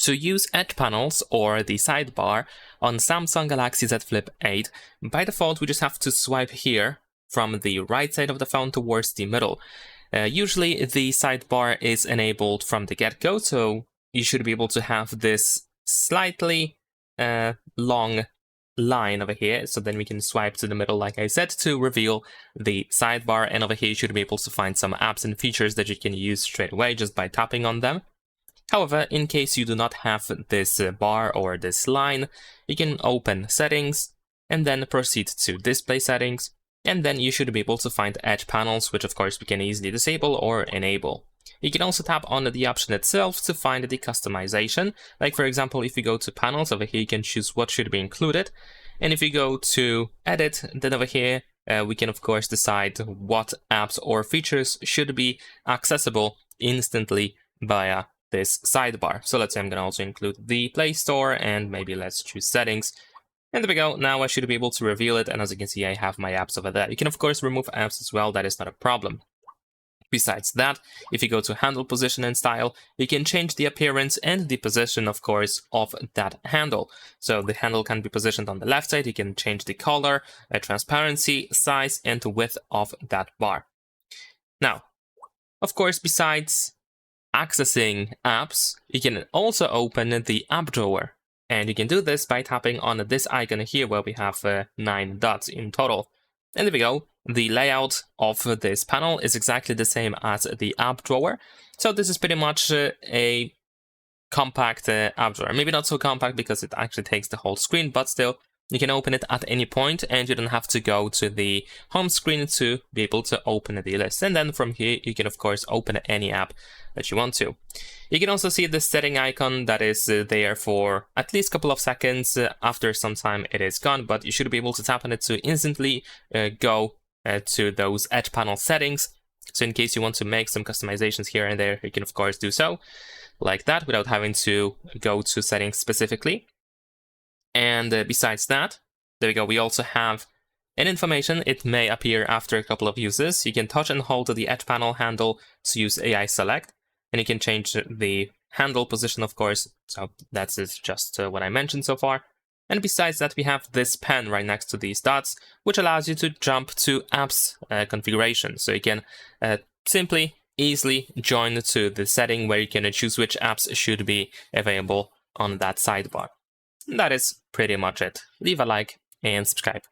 To use Edge Panels or the sidebar on Samsung Galaxy Z Flip 8, by default we just have to swipe here from the right side of the phone towards the middle. Usually the sidebar is enabled from the get-go, so you should be able to have this slightly long line over here, so then we can swipe to the middle like I said to reveal the sidebar, and over here you should be able to find some apps and features that you can use straight away just by tapping on them. However, in case you do not have this bar or this line, you can open Settings and then proceed to Display Settings, and then you should be able to find Edge Panels, which of course we can easily disable or enable. You can also tap on the option itself to find the customization. Like for example, if you go to Panels, over here you can choose what should be included. And if you go to Edit, then over here we can of course decide what apps or features should be accessible instantly via this sidebar. So let's say I'm going to also include the Play Store, and maybe let's choose Settings. And there we go. Now I should be able to reveal it, and as you can see I have my apps over there. You can of course remove apps as well, that is not a problem. Besides that, if you go to Handle Position and Style, you can change the appearance and the position, of course, of that handle. So the handle can be positioned on the left side, you can change the color, transparency, size, and the width of that bar. Now, of course, besides accessing apps, you can also open the app drawer. And you can do this by tapping on this icon here where we have 9 dots in total. And there we go. The layout of this panel is exactly the same as the app drawer. So this is pretty much a compact app drawer. Maybe not so compact because it actually takes the whole screen, but still, you can open it at any point and you don't have to go to the home screen to be able to open the list. And then from here, you can of course open any app that you want to. You can also see the setting icon that is there for at least a couple of seconds. After some time it is gone, but you should be able to tap on it to instantly go to those Edge Panel settings. So in case you want to make some customizations here and there, you can of course do so like that without having to go to settings specifically. And besides that, there we go, we also have an information. It may appear after a couple of uses. You can touch and hold the Edge Panel handle to use AI Select, and you can change the handle position, of course. So that's just what I mentioned so far. And besides that, we have this pen right next to these dots, which allows you to jump to apps configuration. So you can simply, easily join to the setting where you can choose which apps should be available on that sidebar. That is pretty much it. Leave a like and subscribe.